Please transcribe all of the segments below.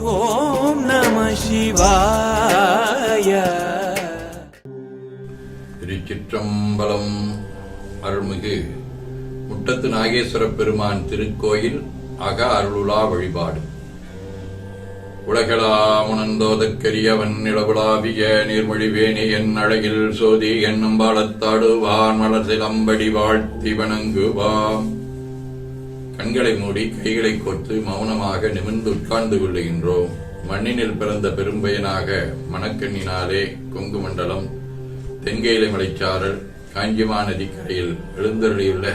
ஓம் நம சிவாய. திருச்சிற்றம்பலம். அருள்மிகு முட்டத்து நாகேஸ்வர பெருமான் திருக்கோயில் அக அருளுலா வழிபாடு. உலகளாமுணந்தோதற்கரியவன் நிலவுலாவிய நீர்மொழிவேணி என் அழகில் சோதி என்னும் பாலத்தாடுவான் மலர் சிலம்படி வாழ்த்தி வணங்குவாம். கண்களை மூடி கைகளை கோர்த்து மௌனமாக நிமிர்ந்து உட்கார்ந்து கொள்ளுகின்றோம். மண்ணினில் பிறந்த பெரும்பயனாக மணக்கண்ணினாலே கொங்கு மண்டலம் தென்கேலை மலைச்சாரல் காஞ்சிமா நதிக்கரையில் எழுந்தருளியுள்ள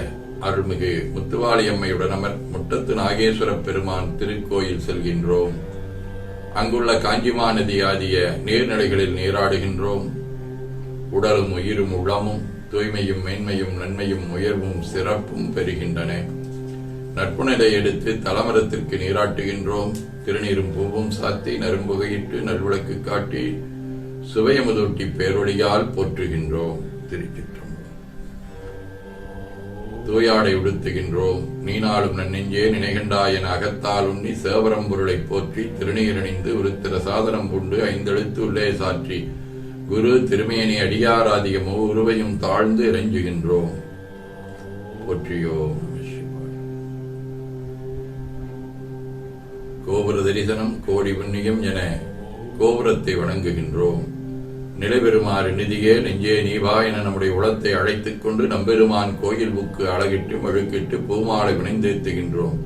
அருள்மிகு முத்துவாளியம்மையுடன் அமர் முட்டத்து நாகேஸ்வர பெருமான் திருக்கோயில் செல்கின்றோம். அங்குள்ள காஞ்சிமா நதி ஆதிய நீர்நிலைகளில் நீராடுகின்றோம். உடலும் உயிரும் உள்ளமும் தூய்மையும் மேன்மையும் நன்மையும் உயர்வும் சிறப்பும் பெறுகின்றன. நட்புணரை எடுத்து தலமரத்திற்கு நீராட்டுகின்றோம். திருநீரும் பூவும் சாத்தி நரும்புகையிட்டு நல்விளக்கு காட்டி சுவையமுதூட்டி பேரொழியால் போற்றுகின்றோம். திருச்சிற்றம்பலம். தூயாடை உடுத்துகின்றோம். நீனாலும் நன்னெஞ்சே நினைகண்டாய் என அகத்தால் உண்ணி சேவரம் பொருளை போற்றி திருநீரணிந்து உருத்திர சாதனம் பூண்டு ஐந்தெழுத்து உள்ளே சாற்றி குரு திருமேனி அடியாராதிய உருவையும் தாழ்ந்து இறைஞ்சுகின்றோம். போற்றியோம். கோபுர தரிசனம் கோடி புண்ணியம் என கோபுரத்தை வணங்குகின்றோம். நிலைபெறுமாறு நிதியே நெஞ்சே நீவா என நம்முடைய உளத்தை அழைத்துக் கொண்டு நம்பெருமான் கோயில் புக்கு அழகிட்டு மழுக்கிட்டு பூமாலை வினைந்தேத்துகின்றோம்.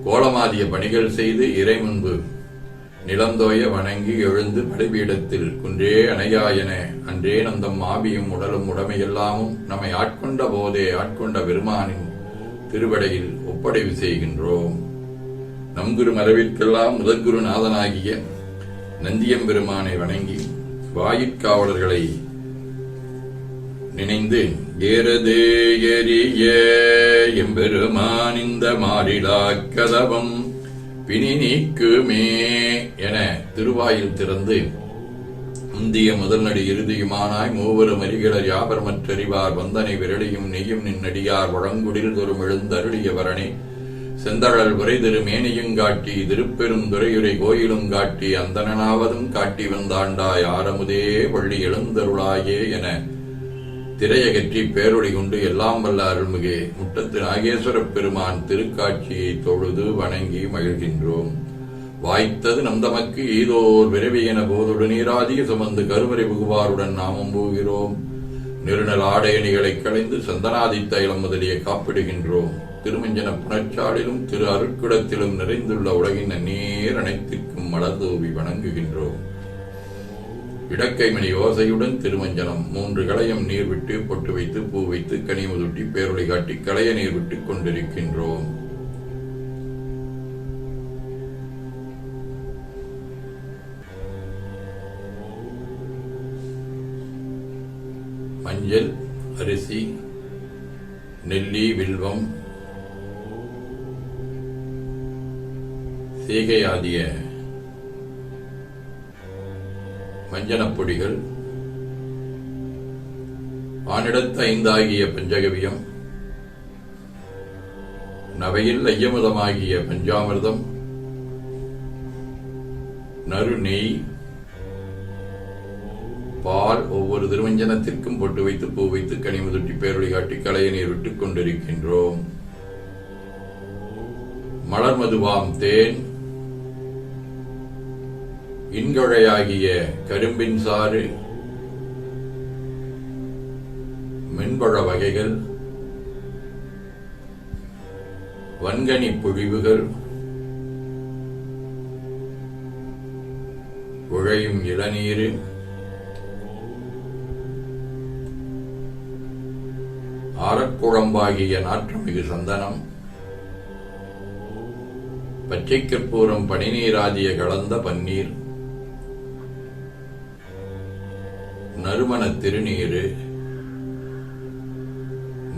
கோலமாதிய பணிகள் செய்து இறை முன்பு நிலந்தோய வணங்கி எழுந்து படைபீடத்தில் குன்றே அணையா என அன்றே நந்தம் ஆபியும் உடலும் உடமையெல்லாமும் நம்மை ஆட்கொண்ட போதே ஆட்கொண்ட பெருமானின் திருவடையில் ஒப்படைவு செய்கின்றோம். நம் குரு மரபிற்கெல்லாம் முதற்குரு நாதனாகிய நந்தியம் பெருமானை வணங்கி வாயிற்காவலர்களை நினைந்து ஏறது எரிய எம்பெருமான் இந்த மாறிலா கதவம் பிணி நீக்குமே என திருவாயில் திறந்து முந்திய முதல் நடி இறுதியுமானாய் மூவரும் அறிகளர் யாபரமற்றறிவார் வந்தனை விரலியும் நெய்யும் நின்னடியார் வழங்குடில் தொரும் எழுந்தருளிய வரணே செந்தழல் உரை திரு மேனியுங்காட்டி திருப்பெரும் துறையுரை கோயிலும் காட்டி அந்தனாவதும் காட்டி வந்தாண்டாய் ஆரமுதே வள்ளி எழுந்தருளாயே என திரையகற்றி பேரொழி கொண்டு எல்லாம் வல்ல அருள்மிகு முட்டத்து நாகேஸ்வர பெருமான் திருக்காட்சியை தொழுது வணங்கி மகிழ்கின்றோம். வாய்த்தது நம் தமக்கு ஈதோர் விரைவி என போதொடு நீராதிய சுமந்து கருவறை புகுவாருடன் நாமும் போகிறோம். நிறுநல் ஆடையணிகளை களைந்து சந்தனாதி தைலம் முதலிய காப்பிடுகின்றோம். திருமஞ்சன புணர்ச்சாலிலும் திரு அருட்குடத்திலும் நிறைந்துள்ள உலகின் நீர் அனைத்திற்கும் மலர்தூவி வணங்குகின்றோம். இடக்கைமணி ஓசையுடன் திருமஞ்சனம் 3 களையம் நீர் விட்டு பொட்டு வைத்து பூ வைத்து கனிமுதுட்டி பேரொளி காட்டி களைய நீர் விட்டு கொண்டிருக்கின்றோம். மஞ்சள், அரிசி, நெல்லி, வில்வம், சீகை ஆகிய மஞ்சனப் பொடிகள், வானிடத்து 5 ஆகிய பஞ்சகவியம், நவையில் ஐயமுதமாகிய பஞ்சாமிர்தம், நறு நெய், பால் ஒவ்வொரு திருமஞ்சனத்திற்கும் பொட்டு வைத்து பூ வைத்து கனிமுதுட்டி பேரொளி காட்டி களைய நீர் விட்டுக் கொண்டிருக்கின்றோம். மலர் மதுவாம் தேன், இன்கொழையாகிய கரும்பின் சாறு, மென்பழ வகைகள், வன்கனி பொழிவுகள், உழையும் இளநீர், ஆரக்குழம்பாகிய நாற்றமிகு சந்தனம், பச்சை கற்பூரம் பனிநீராதிய கலந்த பன்னீர், நறுமண திருநீரு,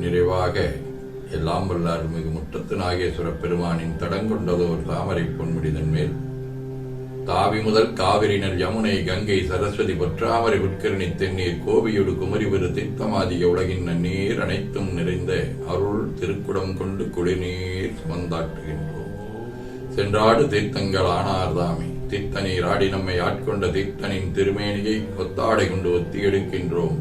நிறைவாக எல்லாம் வல்ல அருள்மிகு முட்டத்து நாகேஸ்வர பெருமானின் தடங்கொண்டதோர் தாமரை பொன்முடிதன் மேல் தாவி முதல் காவிரி நல் யமுனை கங்கை சரஸ்வதி பொற்றாமரை உட்கரணி தென்னீர் கோவியோடு குமரிவரு தீர்த்தமாதிய உலகின் நன்னீர் அனைத்தும் நிறைந்த அருள் திருக்குடம் கொண்டு குளிர்நீர் சுமந்தாட்டுகின்றோம். சென்றாடு தீர்த்தங்கள் ஆனார்தாமே தித்தனீர் ஆடி நம்மை ஆட்கொண்ட தீர்த்தனின் திருமேனியை ஒத்தாடை கொண்டு ஒத்தி எடுக்கின்றோம்.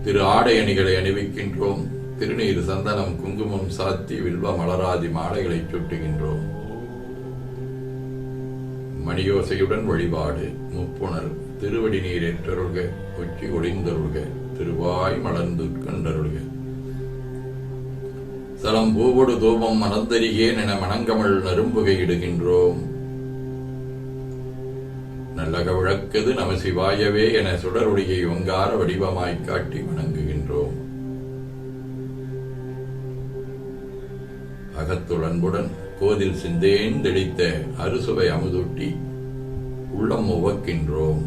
திரு ஆடை அணிகளை அணிவிக்கின்றோம். திருநீர் சந்தனம் குங்குமம் சாத்தி வில்வ மலராதி மாலைகளை சுட்டுகின்றோம். மணியோசையுடன் வழிபாடு. முப்புணர் திருவடி நீர் ஏற்றருள்க, உச்சி ஒளிந்தருள்க, திருவாய் மலர்ந்து கண்டருள்க. சலம் பூவொடு தூபம் மனந்தரிகேன் என மணங்கமள் நரும்புகை இடுகின்றோம். நல்லக விளக்கது நம சிவாயவே என சுடரொளியை ஒங்கார வடிவமாய்க் காட்டி வணங்குகின்றோம். அகத்துள் அன்புடன் கோதில் சிந்தேன் தெளித்த அறுசுவை அமுதூட்டி உள்ளம் உவக்கின்றோம்.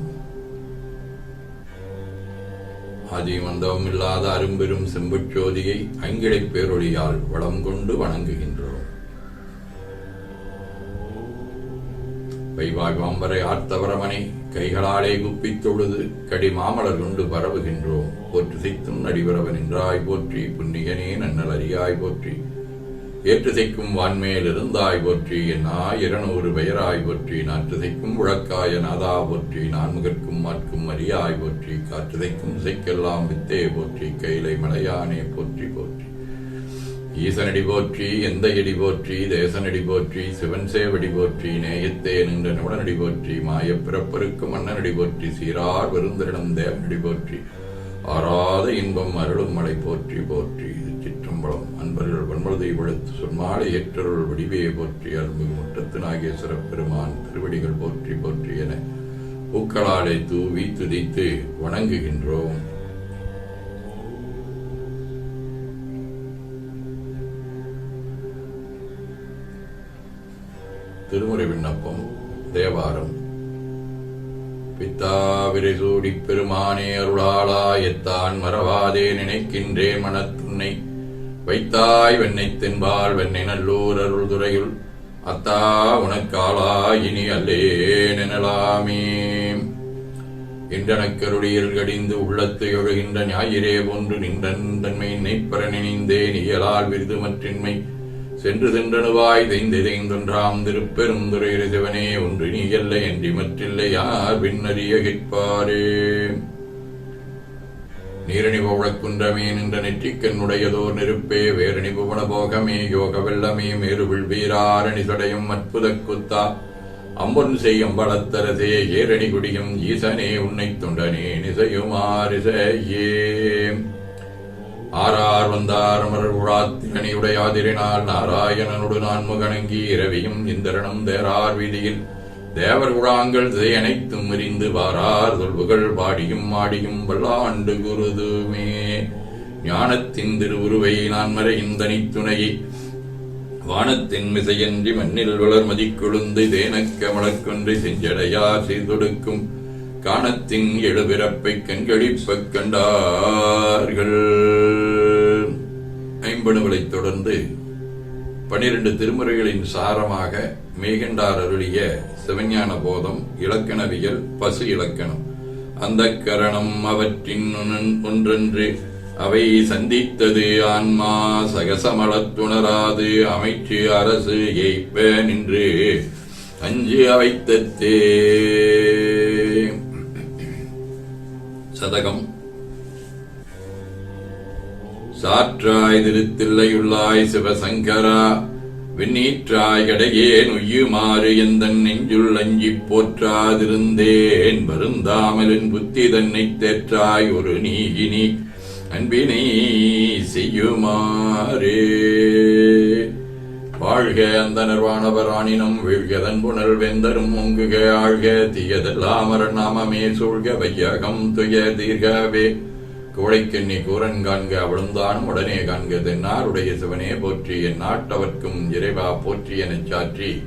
ஆதிமந்தம் இல்லாத அரும்பெரும் செம்புச்சோதியை ஐங்கிழை பேரொழியால் வளம் கொண்டு வணங்குகின்றோம். வைவாய் வாம்பரை ஆர்த்தவரமனை கைகளாலே குப்பித் தொழுது கடி மாமலர் கொண்டு பரவுகின்றோம். போற்று செய்த்தும் நடிவரவன் என்றாய் போற்றி, புன்னியனே நன்னல் அறியாய் போற்றி, ஏற்றுசைக்கும் வான்மேல் இருந்தாய் போற்றி, என்னா 200 பெயராய் போற்றி, நாற்றுசைக்கும் உழக்காய நாதா போற்றி, நான்முகற்கும் மாற்கும் அறியாய் போற்றி, காற்றுசைக்கும் இசைக்கெல்லாம் வித்தே போற்றி, கைலை மலையானே போற்றி போற்றி. ஈசனடி போற்றி, எந்த எடி போற்றி, தேசனடி போற்றி, சிவன் சேவடி போற்றி, நேயத்தே நின்ற நுடனடி போற்றி, மாயப் பிறப்பருக்கும் மன்னனடி போற்றி, சீரார் விருந்திடம் தேவனடி போற்றி, ஆறாத இன்பம் அருளும் மலை போற்றி போற்றி. சிற்றம்பலம். அன்பர்கள் வன்மலதை விழுத்து சொன்மாலை ஏற்றருள் வடிவே போற்றி, அருள்மிகு முற்றத்து நாகேஸ்வர பெருமான் திருவடிகள் போற்றி போற்றி என பூக்களாலை தூவி துதித்து வணங்குகின்றோம். திருமுறை விண்ணப்பம். தேவாரம். பித்தாவிரை சூடிப் பெருமானே அருளாளா, எத்தான் மறவாதே நினைக்கின்றேன் மனத்துன்னை, வைத்தாய் வெண்ணை தென்பால் வெண்ணை நல்லூர் அருள் துறையுள், அத்தா உனக்காளா இனி அல்லேன் எனலாமே. இன்றனக்கருளியல் கடிந்து உள்ளத்து எழுகின்ற ஞாயிறே போன்று நின்றன் தன்மை நெய்ப்பற நினைந்தேன் இயலால் விருது மற்றின்மை, சென்று சென்றனுவாய் தெய்ந்தெய்தொன்றாம் திருப்பெரும் துறை சிவனே, ஒன்று நீ எல்லை என்று மற்றில்லை யார் பின்னறிய கேட்பாரே. நீரணி பவழக்குன்றமே நின்ற நெற்றிக்கண்ணுடையதோர் நெருப்பே, வேரணி புவன போகமே யோக வெள்ளமே, மேருவில் வீராரணி சடையும் அற்புத குத்தா, அம்பொன் செய்யும் பலத்தரசே ஏரணி குடியும் ஈசனே, உன்னை தொண்டனே நிசையுமாரிசையே. ஆரார் வந்தார் அமரர் உழாத்திரணியுடையாதிரினால், நாராயணனோடு நான்முகணங்கி இரவியும் இந்திரனும் தேரார் வீதியில், தேவர் குழாங்கள் அனைத்தும் எறிந்து வாரார் சொல்வுகள் பாடியும் ஆடியும் வல்லாண்டு குருதுமே. ஞானத்தின் திருவுருவை நான் மறையின் தனித்துணையை, வானத்தின் மிசையன்றி மண்ணில் வளர்மதி கொழுந்து தேனக்க மலக்கொன்றை செஞ்சடையார் செய்தொடுக்கும், காணத்தின் எழுபிறப்பை கண்களிப்பக் கண்டார்கள். ஐம்பணுகளைத் தொடர்ந்து 12 திருமுறைகளின் சாரமாக மேகண்டார் அருளிய சிவஞான போதம், இலக்கணவியல், பசு இலக்கணம். அந்த கரணம் அவற்றின் ஒன்றென்று அவை சந்தித்தது ஆன்மா, சகசமளத்துணராது அமைச்சு அரசு எய்ப்ப நின்று அஞ்சு அவைத்தே. சதகம். சாற்றாய் திருத்தில்லையுள்ளாய் சிவசங்கரா, விண்ணீற்றாய் கடையேன் உய்யுமாறு எந்தன் நெஞ்சுள் அஞ்சிப் போற்றாதிருந்தேன், வருந்தாமலின் புத்தி தன்னை தேற்றாய் ஒரு நீகினி அன்பினை செய்யுமாறே. வாழ்க அந்த நிர்வாணவராணினம், வீழ்கதன் புனல் வெந்தரும் ஒங்குக, ஆழ்க தீயதெல்லாம் நாமமே சூழ்க, வையகம் துய தீர்கவே. கோழைக்கண்ணி கூரன் காண்க அவளுந்தானும் உடனே காண்க, தென்னாருடைய சிவனே போற்றி, என் நாட்டவர்க்கும் இறைவா போற்றி எனச் சாற்றி,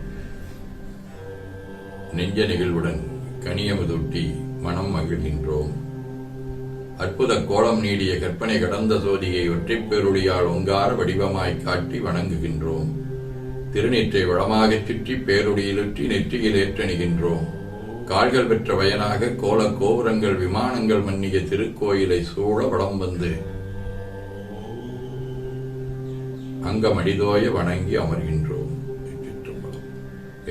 நெஞ்ச நிகழ்வுடன் கனியமுதூட்டி மனம் மகிழ்கின்றோம். அற்புத கோலம் நீடிய கற்பனை கடந்த சோதியை ஒற்றைப் பேருளியால் ஒங்கார வடிவமாய்க் காட்டி வணங்குகின்றோம். திருநீற்றை வளமாகச் சுற்றி பேருளியிலுற்றி நெற்றியில் ஏற்றணிகின்றோம். கால்கள் பெற்ற வயனாக கோல கோபுரங்கள் விமானங்கள் மன்னிய திருக்கோயிலை சூழ வளம் வந்து அங்கமடிதோய வணங்கி அமர்கின்றோம்.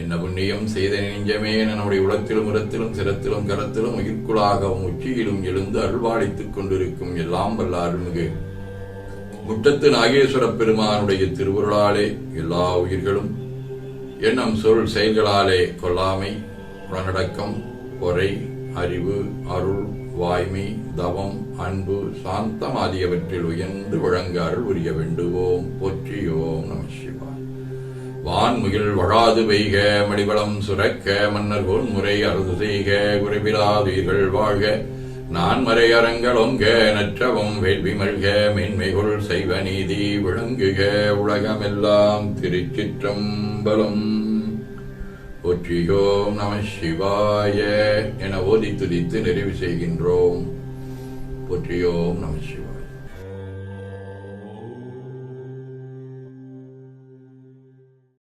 என்ன புண்ணியம் செய்த நெஞ்சமே நம்முடைய உலத்திலும் இரத்திலும் சிரத்திலும் கரத்திலும் உயிர்க்குளாகவும் உச்சியிலும் எழுந்து அருள்வாளித்துக் கொண்டிருக்கும் எல்லாம் வல்ல அருள்மிகு முட்டத்து நாகேஸ்வர பெருமானுடைய திருவுருளாலே எல்லா உயிர்களும் எண்ணம் சொல் செயல்களாலே கொல்லாமை, உடனடக்கம், பொறை, அறிவு, அருள், வாய்மை, தவம், அன்பு, சாந்தம் ஆகியவற்றில் உயர்ந்து வழங்க அருள் உரிய வேண்டுவோம். போற்றியோம் நம சிவாய். வான்முகில் வழாது பெய்க, மடிவளம் சுரக்க, மன்னர் முறை அறுது செய்க, குறைவிலாதுயிர்கள் வாழ்க, நான்மறை அறங்களொங்க, நற்றவும் வேள்வி மல்க, மேன்மைகள் செய்வ நீதி விளங்குக, உலகமெல்லாம். திருச்சிற்றம்பலம். போற்றியோம் நம சிவாய என ஓதி துதித்து நிறைவு செய்கின்றோம். போற்றியோம் நம சிவாய.